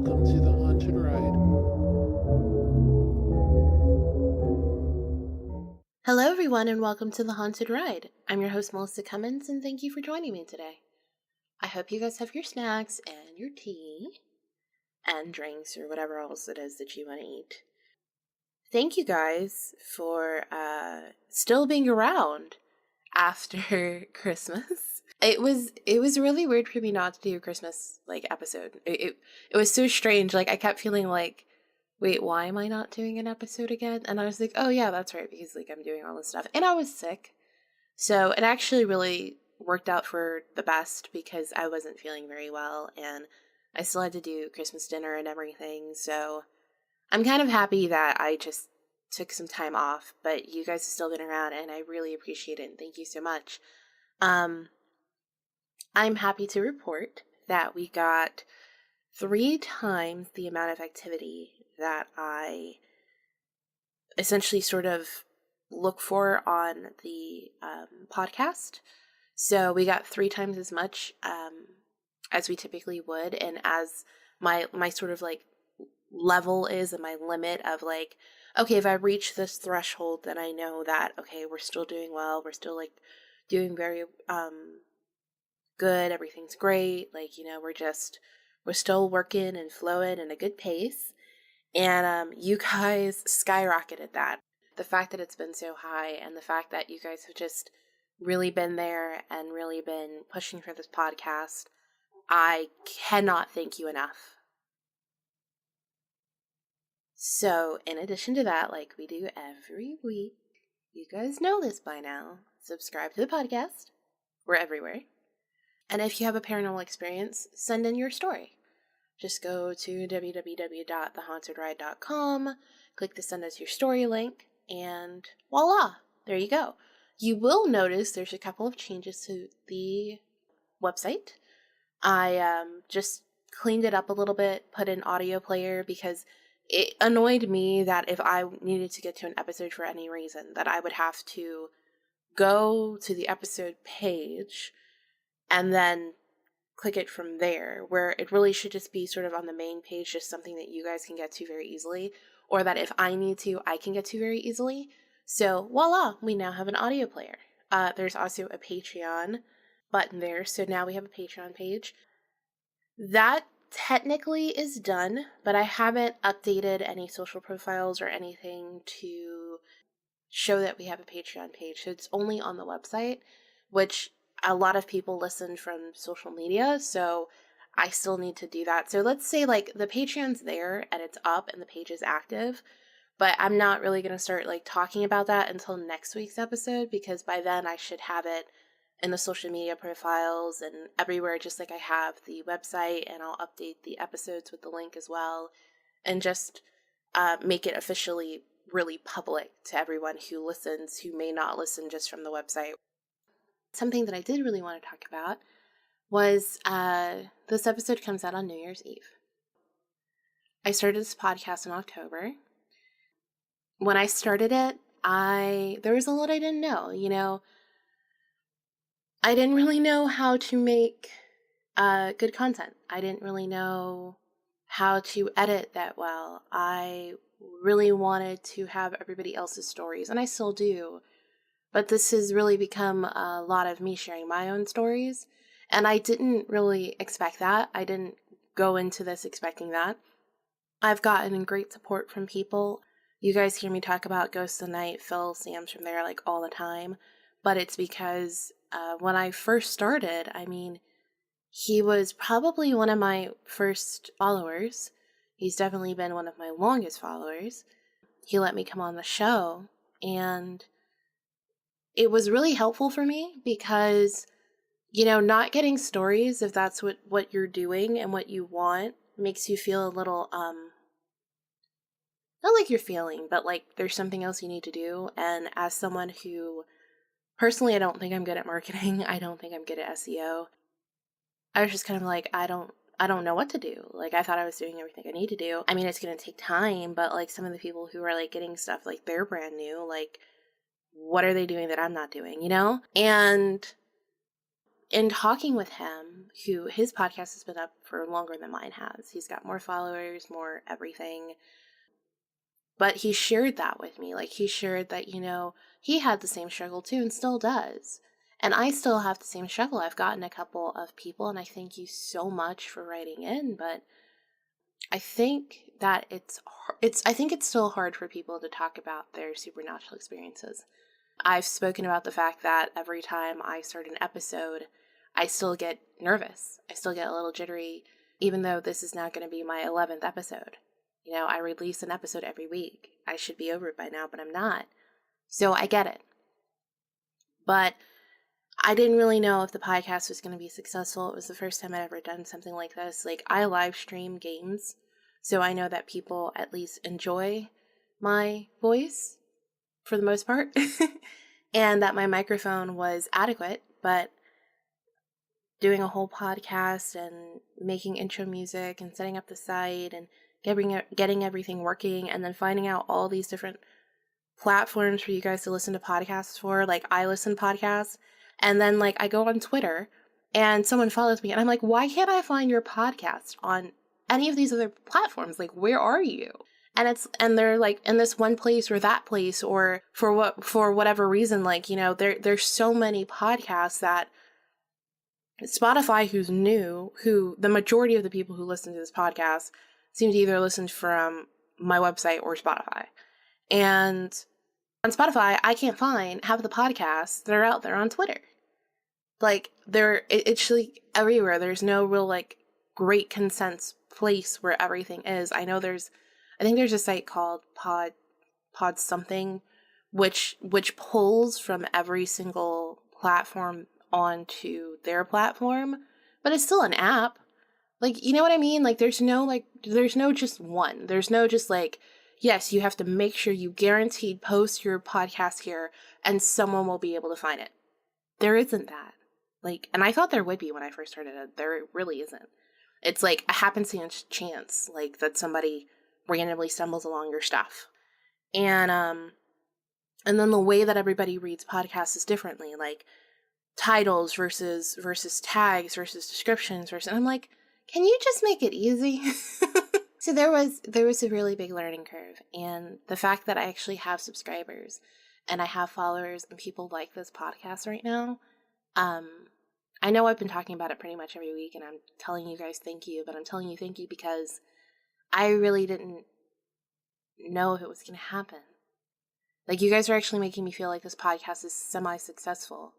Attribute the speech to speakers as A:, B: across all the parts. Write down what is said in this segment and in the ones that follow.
A: welcome to The Haunted Ride.
B: Hello, everyone, and welcome to The Haunted Ride. I'm your host, Melissa Cummins, and thank you for joining me today. I hope you guys have your snacks and your tea and drinks or whatever else it is that you want to eat. Thank you guys for still being around after Christmas. It was really weird for me not to do a Christmas episode. It was so strange. I kept feeling like, wait, why am I not doing an episode again? And I was like, oh yeah, that's right, because I'm doing all this stuff. And I was sick. So it actually really worked out for the best because I wasn't feeling very well and I still had to do Christmas dinner and everything. So I'm kind of happy that I just took some time off, but you guys have still been around and I really appreciate it. And thank you so much. I'm happy to report that we got 3 times the amount of activity that I essentially sort of look for on the podcast. So we got 3 times as much as we typically would, and as my sort of level is and my limit of okay, if I reach this threshold, then I know that okay, we're still doing well, we're still doing very good, everything's great, we're still working and flowing in a good pace. And you guys skyrocketed that. The fact that it's been so high and the fact that you guys have just really been there and really been pushing for this podcast, I cannot thank you enough. So, in addition to that, like we do every week, you guys know this by now, subscribe to the podcast. We're everywhere. And if you have a paranormal experience, send in your story. Just go to www.thehauntedride.com, click the send us your story link, and voila, there you go. You will notice there's a couple of changes to the website. I just cleaned it up a little bit, put in audio player because it annoyed me that if I needed to get to an episode for any reason, that I would have to go to the episode page and then click it from there, where it really should just be sort of on the main page, just something that you guys can get to very easily, or that if I need to, I can get to very easily. So voila, we now have an audio player. There's also a Patreon button there, so now we have a Patreon page. That technically is done, but I haven't updated any social profiles or anything to show that we have a Patreon page, so it's only on the website, which a lot of people listen from social media, so I still need to do that. So let's say the Patreon's there and it's up and the page is active, but I'm not really going to start talking about that until next week's episode, because by then I should have it in the social media profiles and everywhere, just like I have the website, and I'll update the episodes with the link as well, and just make it officially really public to everyone who listens, who may not listen just from the website. Something that I did really want to talk about was this episode comes out on New Year's Eve. I started this podcast in October. When I started it, there was a lot I didn't know. I didn't really know how to make good content. I didn't really know how to edit that well. I really wanted to have everybody else's stories, and I still do. But this has really become a lot of me sharing my own stories, and I didn't really expect that. I didn't go into this expecting that. I've gotten great support from people. You guys hear me talk about Ghosts of the Night, Phil, Sam's from there all the time, but it's because when I first started, he was probably one of my first followers. He's definitely been one of my longest followers. He let me come on the show, and it was really helpful for me because, not getting stories, if that's what you're doing and what you want, makes you feel a little, not like you're feeling, but there's something else you need to do. And as someone who, personally, I don't think I'm good at marketing. I don't think I'm good at SEO. I was just kind of I don't know what to do. I thought I was doing everything I need to do. It's going to take time, but some of the people who are getting stuff, they're brand new, what are they doing that I'm not doing, And in talking with him, who his podcast has been up for longer than mine has, he's got more followers, more everything. But he shared that with me. Like, he shared that, he had the same struggle too and still does. And I still have the same struggle. I've gotten a couple of people, and I thank you so much for writing in, but I think that I think it's still hard for people to talk about their supernatural experiences. I've spoken about the fact that every time I start an episode, I still get nervous. I still get a little jittery, even though this is now going to be my 11th episode. I release an episode every week. I should be over it by now, but I'm not. So I get it. But I didn't really know if the podcast was going to be successful. It was the first time I'd ever done something like this. Like, I live stream games, so I know that people at least enjoy my voice for the most part, and that my microphone was adequate. But doing a whole podcast and making intro music and setting up the site and getting everything working, and then finding out all these different platforms for you guys to listen to podcasts for. Like, I listen to podcasts, and then, like, I go on Twitter and someone follows me and I'm like, why can't I find your podcast on any of these other platforms? Like, where are you? And they're like in this one place or that place, or for whatever reason, like, there's so many podcasts that Spotify, who the majority of the people who listen to this podcast seem to either listen from my website or Spotify. And on Spotify, I can't find half of the podcasts that are out there on Twitter. Like, it's like everywhere. There's no real, like, great consensus place where everything is. I think there's a site called Pod something, which pulls from every single platform onto their platform, but it's still an app. Like, you know what I mean? Like, there's no just one. There's no just like, yes, you have to make sure you guaranteed post your podcast here and someone will be able to find it. There isn't that. Like, and I thought there would be when I first started it. There really isn't. It's like a happenstance chance, like, that somebody randomly stumbles along your stuff. And then the way that everybody reads podcasts is differently, like titles versus tags versus descriptions and I'm like, can you just make it easy? So there was a really big learning curve, and the fact that I actually have subscribers and I have followers and people like this podcast right now, I know I've been talking about it pretty much every week, and I'm telling you guys thank you, but I'm telling you thank you because I really didn't know if it was going to happen. Like, you guys are actually making me feel like this podcast is semi-successful,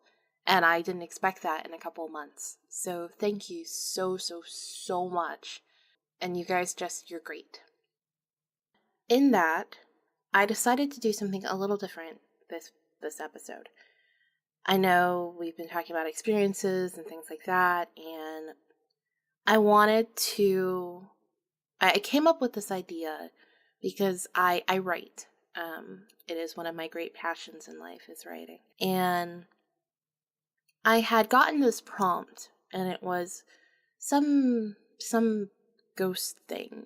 B: and I didn't expect that in a couple of months. So thank you so, so, so much. And you guys you're great. In that, I decided to do something a little different this episode. I know we've been talking about experiences and things like that, and I came up with this idea because I write. It is one of my great passions in life, is writing. And I had gotten this prompt, and it was some ghost thing.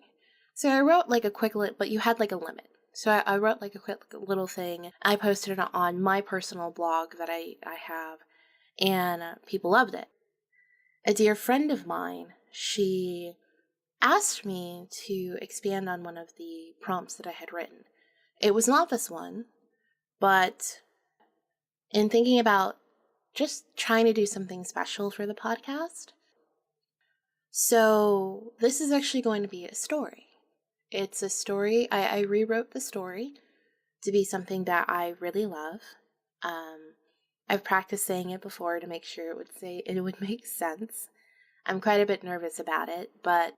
B: So I wrote like a quick but you had like a limit. So I wrote like a quick little thing. I posted it on my personal blog that I have, and people loved it. A dear friend of mine, she asked me to expand on one of the prompts that I had written. It was not this one, but in thinking about just trying to do something special for the podcast. So this is actually going to be a story. It's a story. I rewrote the story to be something that I really love. I've practiced saying it before to make sure it would make sense. I'm quite a bit nervous about it, but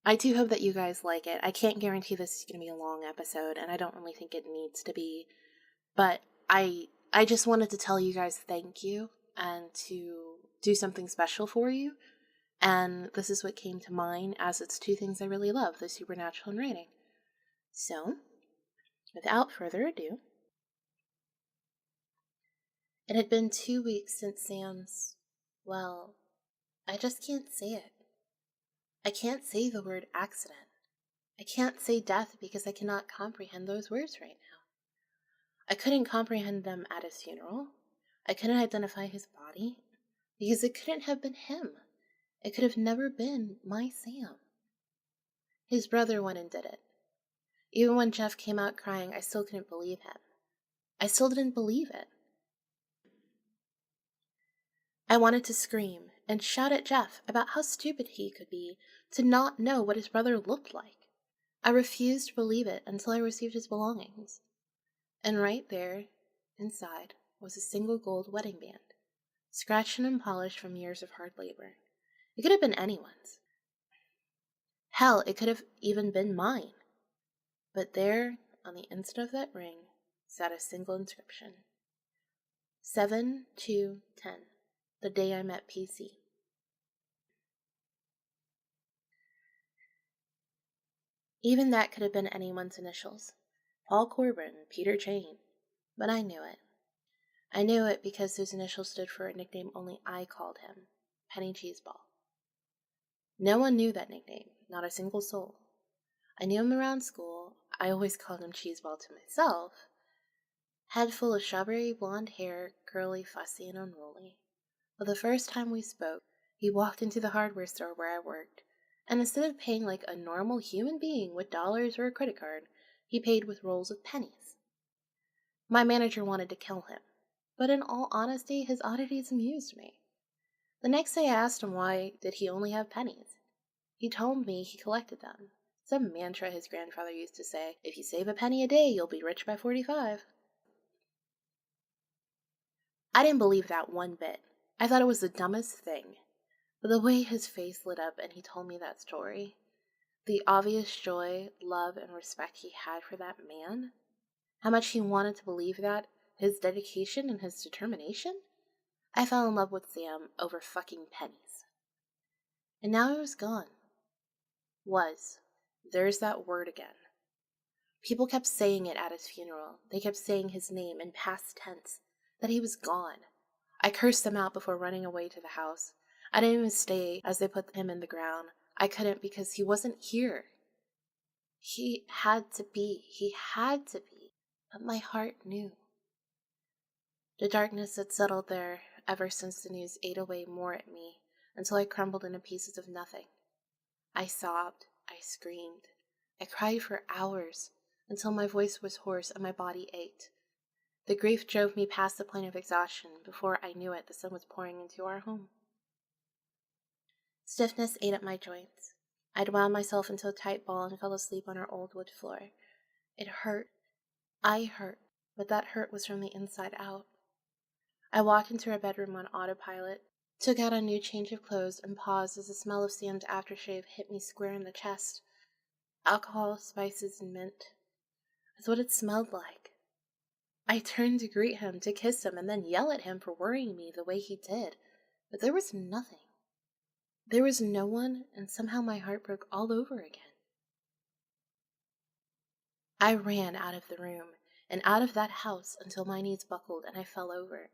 B: I do hope that you guys like it. I can't guarantee this is going to be a long episode, and I don't really think it needs to be. But I just wanted to tell you guys thank you and to do something special for you. And this is what came to mind, as it's two things I really love, the supernatural and writing. So, without further ado, it had been 2 weeks since Sam's, well, I just can't say it. I can't say the word accident. I can't say death because I cannot comprehend those words right now. I couldn't comprehend them at his funeral. I couldn't identify his body. because it couldn't have been him. It could have never been my Sam. His brother went and did it. Even when Jeff came out crying, I still couldn't believe him. I still didn't believe it. I wanted to scream and shout at Jeff about how stupid he could be to not know what his brother looked like. I refused to believe it until I received his belongings. And right there, inside, was a single gold wedding band, scratched and polished from years of hard labor. It could have been anyone's. Hell, it could have even been mine. But there, on the inside of that ring, sat a single inscription. 7/2/10, the day I met PC. Even that could have been anyone's initials. Paul Corbin, Peter Chain. But I knew it. I knew it because those initials stood for a nickname only I called him, Penny Cheeseball. No one knew that nickname, not a single soul. I knew him around school. I always called him Cheeseball to myself. Head full of strawberry blonde hair, curly, fussy, and unruly. But the first time we spoke, he walked into the hardware store where I worked, and instead of paying like a normal human being with dollars or a credit card, he paid with rolls of pennies. My manager wanted to kill him, but in all honesty, his oddities amused me. The next day I asked him why did he only have pennies. He told me he collected them. Some mantra his grandfather used to say, if you save a penny a day, you'll be rich by 45. I didn't believe that one bit. I thought it was the dumbest thing. But the way his face lit up and he told me that story, the obvious joy, love, and respect he had for that man, how much he wanted to believe that, his dedication and his determination, I fell in love with Sam over fucking pennies. And now he was gone. Was. There's that word again. People kept saying it at his funeral. They kept saying his name in past tense, that he was gone. I cursed them out before running away to the house. I didn't even stay as they put him in the ground. I couldn't because he wasn't here. He had to be. He had to be. But my heart knew. The darkness had settled there ever since the news ate away more at me until I crumbled into pieces of nothing. I sobbed. I screamed. I cried for hours until my voice was hoarse and my body ached. The grief drove me past the point of exhaustion. Before I knew it, the sun was pouring into our home. Stiffness ate at my joints. I'd wound myself into a tight ball and fell asleep on our old wood floor. It hurt. I hurt, but that hurt was from the inside out. I walked into our bedroom on autopilot, took out a new change of clothes, and paused as the smell of Sam's aftershave hit me square in the chest. Alcohol, spices, and mint. That's what it smelled like. I turned to greet him, to kiss him, and then yell at him for worrying me the way he did. But there was nothing. There was no one, and somehow my heart broke all over again. I ran out of the room, and out of that house until my knees buckled and I fell over.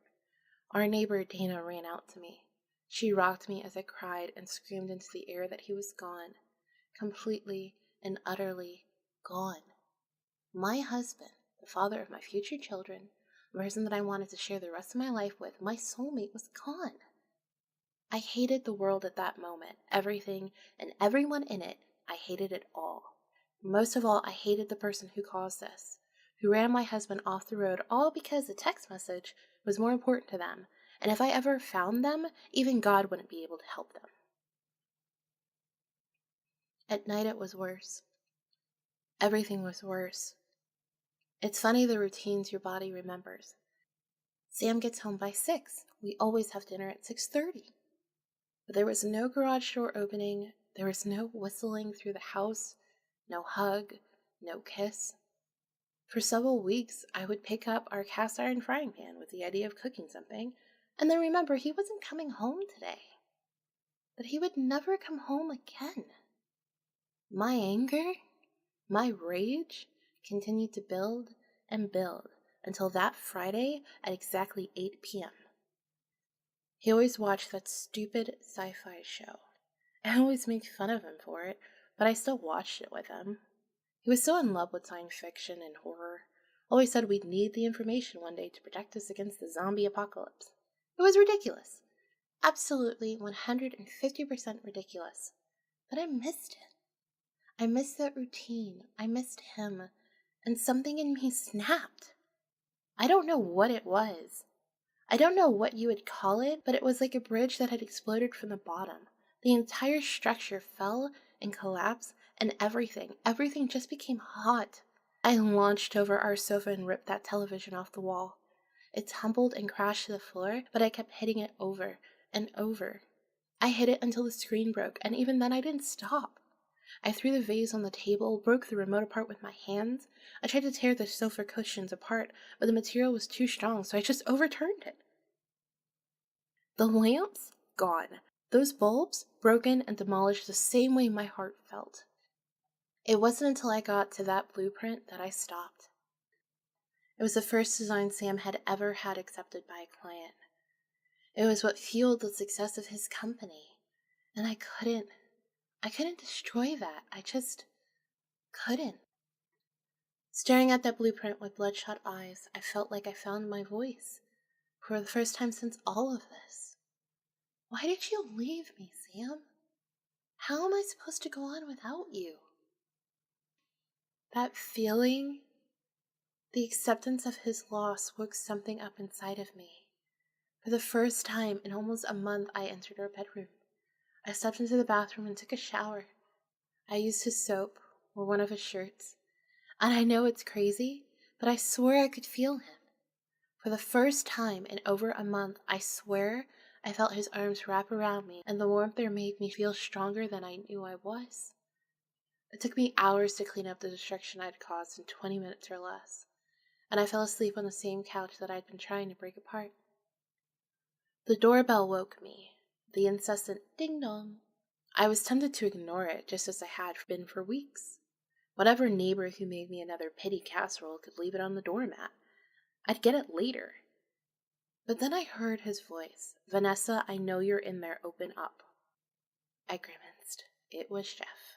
B: Our neighbor Dana ran out to me. She rocked me as I cried and screamed into the air that he was gone. Completely and utterly gone. My husband, the father of my future children, the person that I wanted to share the rest of my life with, my soulmate, was gone. I hated the world at that moment, everything and everyone in it. I hated it all. Most of all, I hated the person who caused this, who ran my husband off the road, all because a text message was more important to them, and if I ever found them, even God wouldn't be able to help them. At night it was worse. Everything was worse. It's funny the routines your body remembers. Sam gets home by 6. We always have dinner at 6:30. But there was no garage door opening, there was no whistling through the house, no hug, no kiss. For several weeks, I would pick up our cast iron frying pan with the idea of cooking something, and then remember he wasn't coming home today. That he would never come home again. My anger, my rage, continued to build and build until that Friday at exactly 8 p.m. He always watched that stupid sci-fi show. I always made fun of him for it, but I still watched it with him. He was so in love with science fiction and horror. Always said we'd need the information one day to protect us against the zombie apocalypse. It was ridiculous. absolutely 150% ridiculous. But I missed it. I missed that routine. I missed him. And something in me snapped. I don't know what it was. I don't know what you would call it, but it was like a bridge that had exploded from the bottom. The entire structure fell and collapsed, and everything just became hot. I launched over our sofa and ripped that television off the wall. It tumbled and crashed to the floor, but I kept hitting it over and over. I hit it until the screen broke, and even then I didn't stop. I threw the vase on the table, broke the remote apart with my hands. I tried to tear the sofa cushions apart, but the material was too strong, so I just overturned it. The lamps? Gone. Those bulbs? Broken and demolished the same way my heart felt. It wasn't until I got to that blueprint that I stopped. It was the first design Sam had ever had accepted by a client. It was what fueled the success of his company. And I couldn't destroy that. I just couldn't. Staring at that blueprint with bloodshot eyes, I felt like I found my voice. For the first time since all of this. Why did you leave me, Sam? How am I supposed to go on without you? That feeling, the acceptance of his loss, woke something up inside of me. For the first time in almost a month, I entered our bedroom. I stepped into the bathroom and took a shower. I used his soap, or one of his shirts. And I know it's crazy, but I swear I could feel him. For the first time in over a month, I swear I felt his arms wrap around me, and the warmth there made me feel stronger than I knew I was. It took me hours to clean up the destruction I'd caused in 20 minutes or less, and I fell asleep on the same couch that I'd been trying to break apart. The doorbell woke me, the incessant ding-dong. I was tempted to ignore it, just as I had been for weeks. Whatever neighbor who made me another pity casserole could leave it on the doormat. I'd get it later. But then I heard his voice. "Vanessa, I know you're in there, open up." I grimaced. It was Jeff.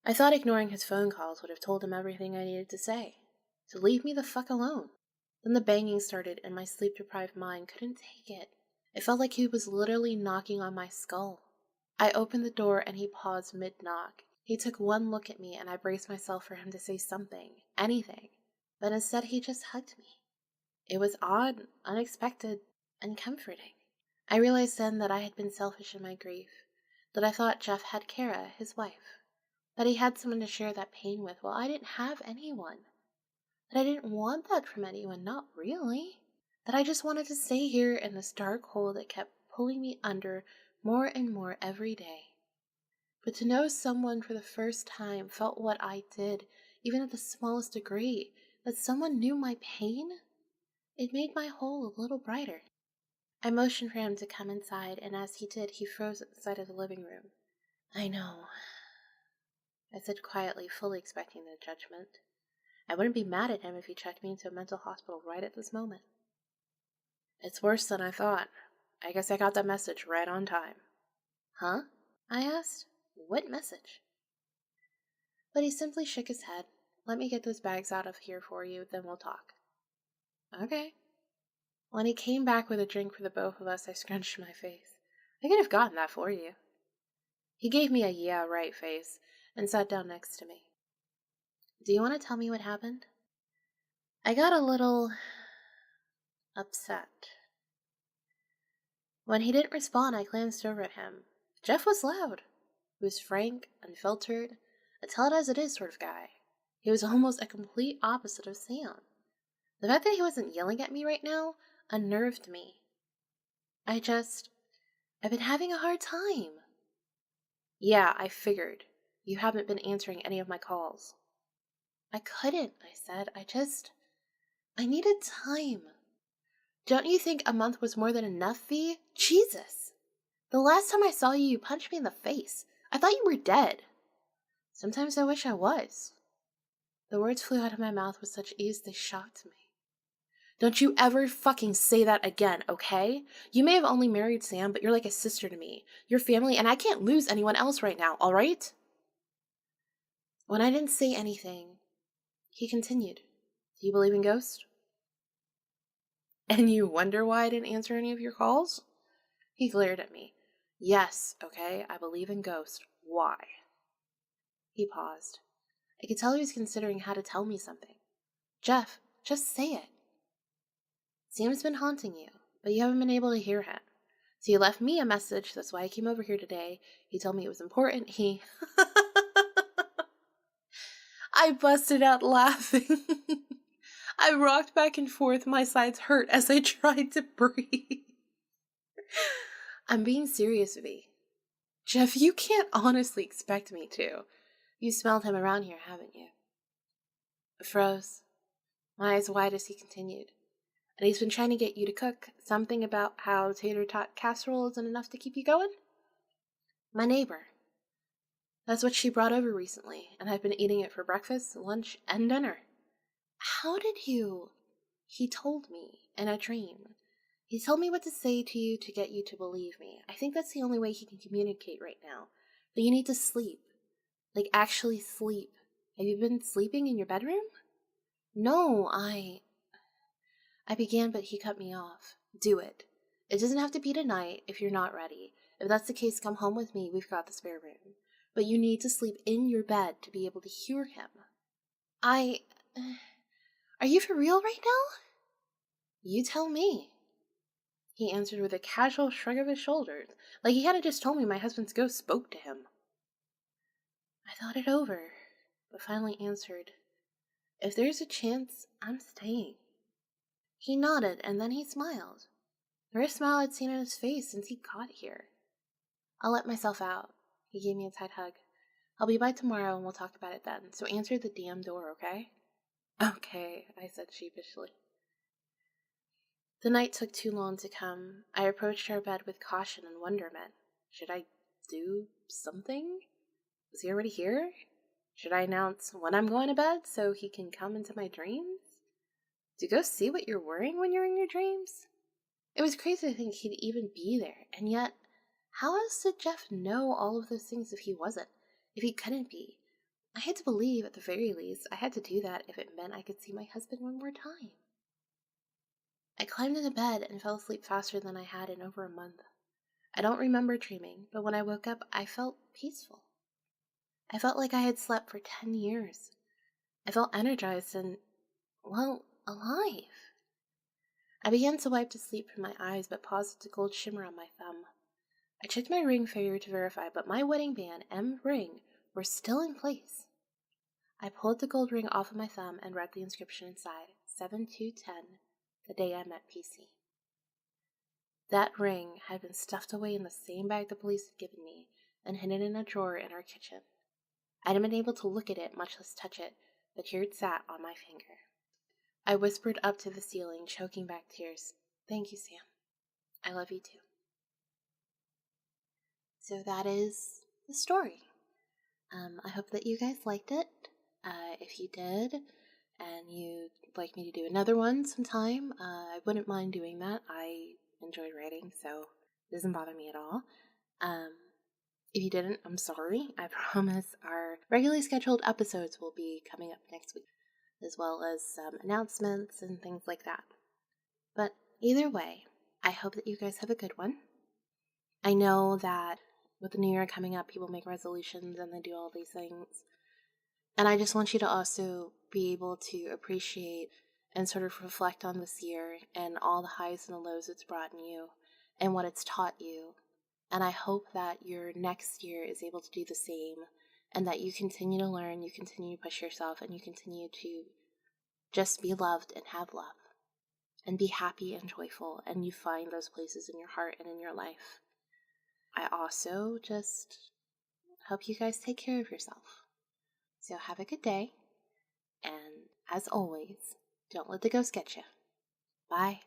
B: I thought ignoring his phone calls would have told him everything I needed to say. To leave me the fuck alone. Then the banging started and my sleep-deprived mind couldn't take it. It felt like he was literally knocking on my skull. I opened the door and he paused mid-knock. He took one look at me and I braced myself for him to say something, anything. But instead he just hugged me. It was odd, unexpected, and comforting. I realized then that I had been selfish in my grief, that I thought Jeff had Kara, his wife, that he had someone to share that pain with while I didn't have anyone, that I didn't want that from anyone, not really, that I just wanted to stay here in this dark hole that kept pulling me under more and more every day. But to know someone for the first time felt what I did, even at the smallest degree, that someone knew my pain, it made my hole a little brighter. I motioned for him to come inside, and as he did, he froze at the sight of the living room. "I know," I said quietly, fully expecting the judgment. I wouldn't be mad at him if he checked me into a mental hospital right at this moment. "It's worse than I thought. I guess I got that message right on time." "Huh?" I asked. "What message?" But he simply shook his head. "Let me get those bags out of here for you, then we'll talk." "Okay." When he came back with a drink for the both of us, I scrunched my face. "I could have gotten that for you." He gave me a "yeah, right" face and sat down next to me. "Do you want to tell me what happened?" I got a little upset. When he didn't respond, I glanced over at him. Jeff was loud. He was frank, unfiltered, a tell-it-as-it-is sort of guy. He was almost a complete opposite of Sam. The fact that he wasn't yelling at me right now unnerved me. I've been having a hard time. "Yeah, I figured. You haven't been answering any of my calls." "I couldn't," I said. I needed time. Don't you think a month was more than enough, V? Jesus! The last time I saw you, you punched me in the face. I thought you were dead." "Sometimes I wish I was." The words flew out of my mouth with such ease they shocked me. "Don't you ever fucking say that again, okay? You may have only married Sam, but you're like a sister to me. You're family, and I can't lose anyone else right now, alright?" When I didn't say anything, he continued. "Do you believe in ghosts?" "And you wonder why I didn't answer any of your calls?" He glared at me. Yes, okay, I believe in ghosts. Why? He paused. I could tell he was considering how to tell me something. Jeff, just say it. Sam's been haunting you, but you haven't been able to hear him. So he left me a message, that's why I came over here today. He told me it was important. I busted out laughing. I rocked back and forth, my sides hurt as I tried to breathe. I'm being serious, V. Jeff, you can't honestly expect me to. You smelled him around here, haven't you? I froze, my eyes wide as he continued. And he's been trying to get you to cook something about how tater tot casserole isn't enough to keep you going? My neighbor. That's what she brought over recently, and I've been eating it for breakfast, lunch, and dinner. How did you? He told me in a dream. He told me what to say to you to get you to believe me. I think that's the only way he can communicate right now. But you need to sleep. Like, actually sleep. Have you been sleeping in your bedroom? No, I began, but he cut me off. Do it. It doesn't have to be tonight if you're not ready. If that's the case, come home with me. We've got the spare room. But you need to sleep in your bed to be able to hear him. Are you for real right now? You tell me. He answered with a casual shrug of his shoulders, like he hadn't just told me my husband's ghost spoke to him. I thought it over, but finally answered, if there's a chance, I'm staying. He nodded, and then he smiled. The first smile I'd seen on his face since he got here. I'll let myself out. He gave me a tight hug. I'll be by tomorrow and we'll talk about it then, so answer the damn door, okay? Okay, I said sheepishly. The night took too long to come. I approached our bed with caution and wonderment. Should I do something? Was he already here? Should I announce when I'm going to bed so he can come into my dreams? Do ghosts see what you're wearing when you're in your dreams? It was crazy to think he'd even be there, and yet, how else did Jeff know all of those things if he wasn't? If he couldn't be? I had to believe, at the very least, I had to do that if it meant I could see my husband one more time. I climbed into bed and fell asleep faster than I had in over a month. I don't remember dreaming, but when I woke up, I felt peaceful. I felt like I had slept for 10 years. I felt energized and, well, alive. I began to wipe the sleep from my eyes, but paused at the gold shimmer on my thumb. I checked my ring finger to verify, but my wedding band and ring were still in place. I pulled the gold ring off of my thumb and read the inscription inside, 7210, the day I met PC. That ring had been stuffed away in the same bag the police had given me and hidden in a drawer in our kitchen. I hadn't been able to look at it, much less touch it, but here it sat on my finger. I whispered up to the ceiling, choking back tears. Thank you, Sam. I love you too. So that is the story. I hope that you guys liked it. If you did, and you'd like me to do another one sometime, I wouldn't mind doing that. I enjoy writing, so it doesn't bother me at all. If you didn't, I'm sorry. I promise our regularly scheduled episodes will be coming up next week, as well as some announcements and things like that. But either way, I hope that you guys have a good one. I know that with the new year coming up, people make resolutions and they do all these things. And I just want you to also be able to appreciate and sort of reflect on this year and all the highs and the lows it's brought in you and what it's taught you. And I hope that your next year is able to do the same and that you continue to learn, you continue to push yourself, and you continue to just be loved and have love and be happy and joyful, and you find those places in your heart and in your life. I also just hope you guys take care of yourself. So have a good day, and as always, don't let the ghost get you. Bye.